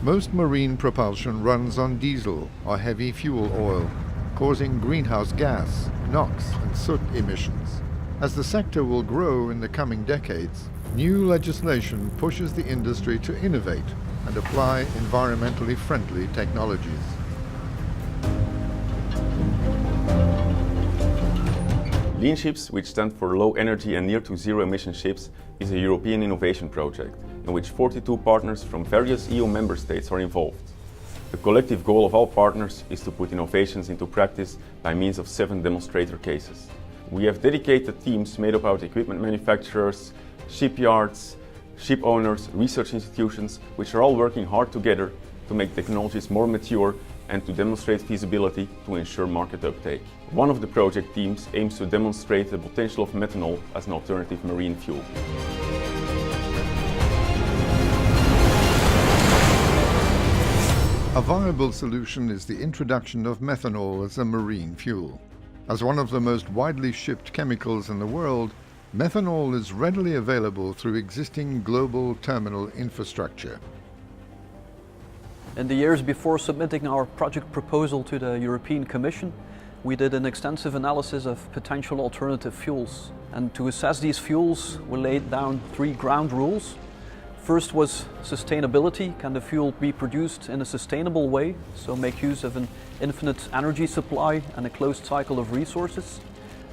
Most marine propulsion runs on diesel or heavy fuel oil, causing greenhouse gas, NOx and soot emissions. As the sector will grow in the coming decades, new legislation pushes the industry to innovate and apply environmentally friendly technologies. LeanShips, which stands for Low Energy and Near to Zero Emission Ships, is a European innovation project in which 42 partners from various EU member states are involved. The collective goal of all partners is to put innovations into practice by means of 7 demonstrator cases. We have dedicated teams made up of equipment manufacturers, shipyards, ship owners, research institutions, which are all working hard together to make technologies more mature and to demonstrate feasibility to ensure market uptake. One of the project teams aims to demonstrate the potential of methanol as an alternative marine fuel. A viable solution is the introduction of methanol as a marine fuel. As one of the most widely shipped chemicals in the world, methanol is readily available through existing global terminal infrastructure. In the years before submitting our project proposal to the European Commission, we did an extensive analysis of potential alternative fuels. And to assess these fuels, we laid down 3 ground rules. First was sustainability. Can the fuel be produced in a sustainable way, so make use of an infinite energy supply and a closed cycle of resources?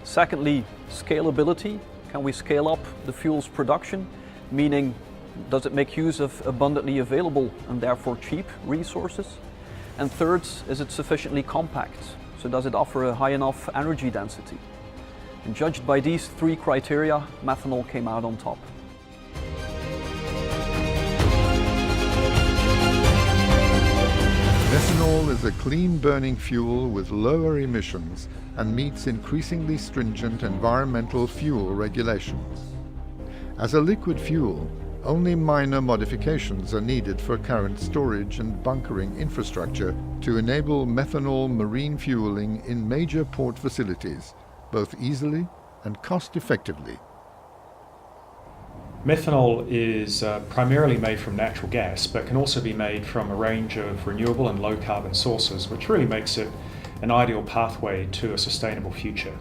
Secondly, scalability. Can we scale up the fuel's production, meaning does it make use of abundantly available and therefore cheap resources? And third, is it sufficiently compact? So does it offer a high enough energy density? And judged by these 3 criteria, methanol came out on top. Methanol is a clean-burning fuel with lower emissions and meets increasingly stringent environmental fuel regulations. As a liquid fuel, only minor modifications are needed for current storage and bunkering infrastructure to enable methanol marine fueling in major port facilities, both easily and cost-effectively. Methanol is primarily made from natural gas, but can also be made from a range of renewable and low-carbon sources, which really makes it an ideal pathway to a sustainable future.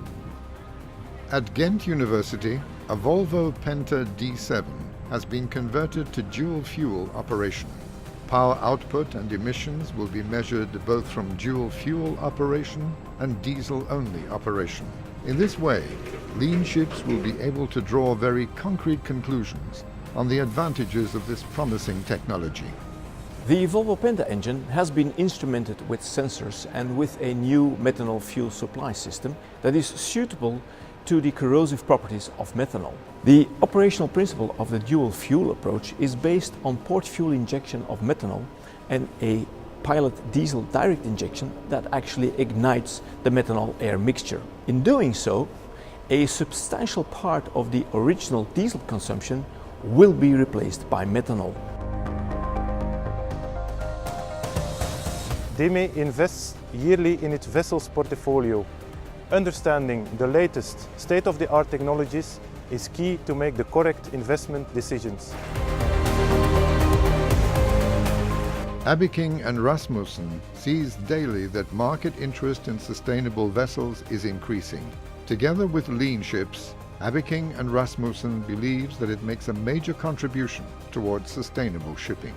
At Ghent University, a Volvo Penta D7 has been converted to dual-fuel operation. Power output and emissions will be measured both from dual-fuel operation and diesel-only operation. In this way, LeanShips will be able to draw very concrete conclusions on the advantages of this promising technology. The Volvo Penta engine has been instrumented with sensors and with a new methanol fuel supply system that is suitable to the corrosive properties of methanol. The operational principle of the dual fuel approach is based on port fuel injection of methanol and a pilot diesel direct injection that actually ignites the methanol air mixture. In doing so, a substantial part of the original diesel consumption will be replaced by methanol. DEME invests yearly in its vessels portfolio. Understanding the latest state-of-the-art technologies is key to make the correct investment decisions. Abbeking and Rasmussen sees daily that market interest in sustainable vessels is increasing. Together with LeanShips, Abbeking and Rasmussen believes that it makes a major contribution towards sustainable shipping.